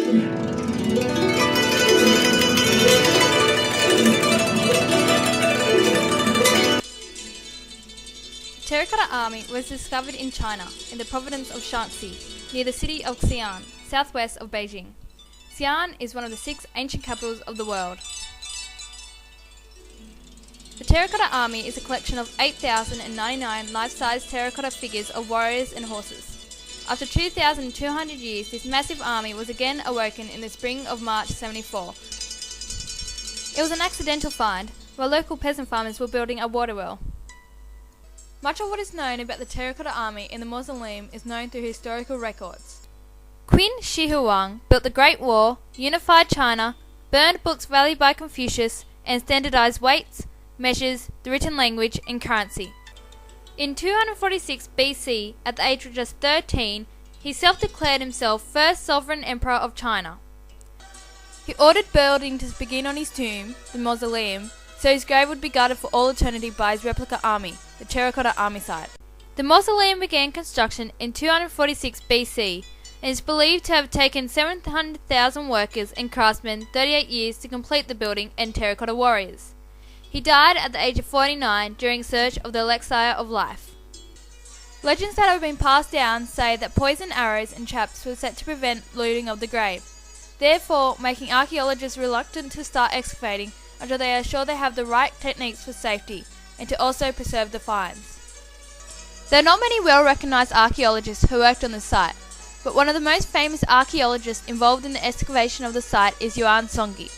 The Terracotta Army was discovered in China, in the province of Shaanxi, near the city of Xi'an, southwest of Beijing. Xi'an is one of the 6 ancient capitals of the world. The Terracotta Army is a collection of 8,099 life-size terracotta figures of warriors and horses. After 2,200 years, this massive army was again awoken in the spring of March 74. It was an accidental find, while local peasant farmers were building a water well. Much of what is known about the Terracotta Army in the mausoleum is known through historical records. Queen Shi Huang built the Great Wall, unified China, burned books valued by Confucius, and standardized weights, measures, the written language, and currency. In 246 BC, at the age of just 13, he self-declared himself first sovereign emperor of China. He ordered building to begin on his tomb, the mausoleum, so his grave would be guarded for all eternity by his replica army, the Terracotta Army site. The mausoleum began construction in 246 BC and is believed to have taken 700,000 workers and craftsmen 38 years to complete the building and terracotta warriors. He died at the age of 49 during search of the elixir of life. Legends that have been passed down say that poison arrows and traps were set to prevent looting of the grave, therefore making archaeologists reluctant to start excavating until they are sure they have the right techniques for safety and to also preserve the finds. There are not many well-recognised archaeologists who worked on the site, but one of the most famous archaeologists involved in the excavation of the site is Yuan Songyi.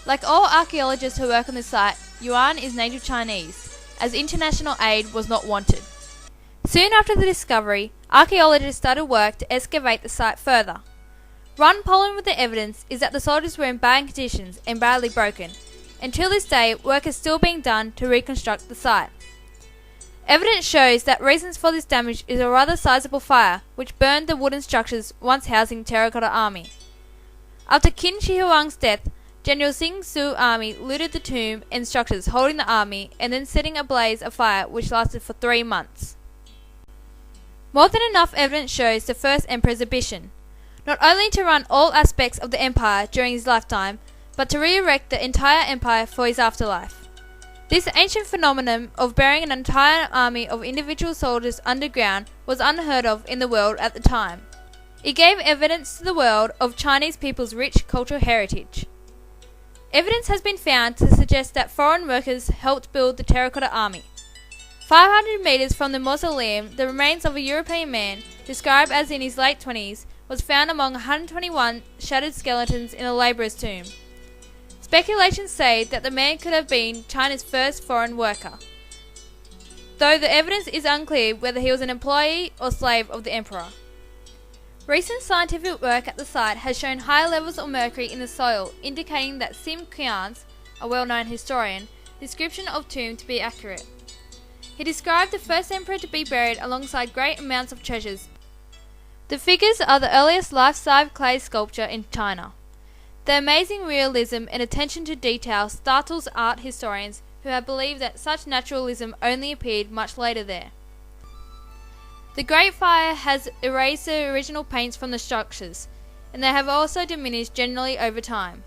Like all archaeologists who work on the site, Yuan is native Chinese, as international aid was not wanted. Soon after the discovery, archaeologists started work to excavate the site further. One problem with the evidence is that the soldiers were in bad conditions and badly broken. Until this day, work is still being done to reconstruct the site. Evidence shows that reasons for this damage is a rather sizable fire, which burned the wooden structures once housing Terracotta Army. After Qin Shi Huang's death, General Xing Su army looted the tomb and structures holding the army and then setting ablaze a fire which lasted for 3 months. More than enough evidence shows the first emperor's ambition, not only to run all aspects of the empire during his lifetime, but to re-erect the entire empire for his afterlife. This ancient phenomenon of burying an entire army of individual soldiers underground was unheard of in the world at the time. It gave evidence to the world of Chinese people's rich cultural heritage. Evidence has been found to suggest that foreign workers helped build the Terracotta Army. 500 metres from the mausoleum, the remains of a European man, described as in his late 20s, was found among 121 shattered skeletons in a labourer's tomb. Speculations say that the man could have been China's first foreign worker, though the evidence is unclear whether he was an employee or slave of the emperor. Recent scientific work at the site has shown high levels of mercury in the soil, indicating that Sim Qian's, a well-known historian, description of tomb to be accurate. He described the first emperor to be buried alongside great amounts of treasures. The figures are the earliest life-size clay sculpture in China. The amazing realism and attention to detail startles art historians who have believed that such naturalism only appeared much later there. The Great Fire has erased the original paints from the structures, and they have also diminished generally over time.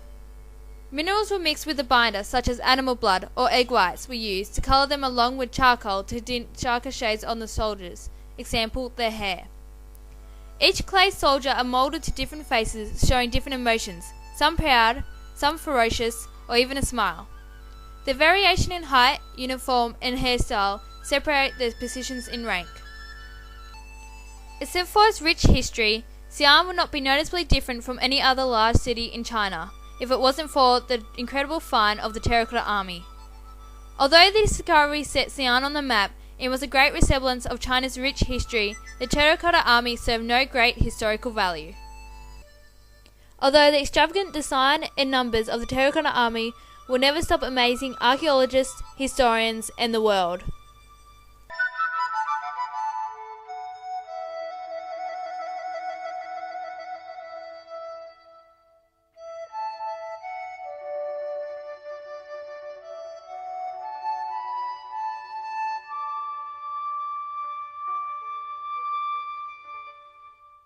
Minerals were mixed with the binder, such as animal blood or egg whites were used to colour them along with charcoal to tint darker shades on the soldiers, example, their hair. Each clay soldier are moulded to different faces showing different emotions, some proud, some ferocious, or even a smile. The variation in height, uniform, and hairstyle separate their positions in rank. Except for its rich history, Xi'an would not be noticeably different from any other large city in China if it wasn't for the incredible find of the Terracotta Army. Although the discovery set Xi'an on the map and was a great resemblance of China's rich history, the Terracotta Army served no great historical value. Although the extravagant design and numbers of the Terracotta Army will never stop amazing archaeologists, historians, and the world.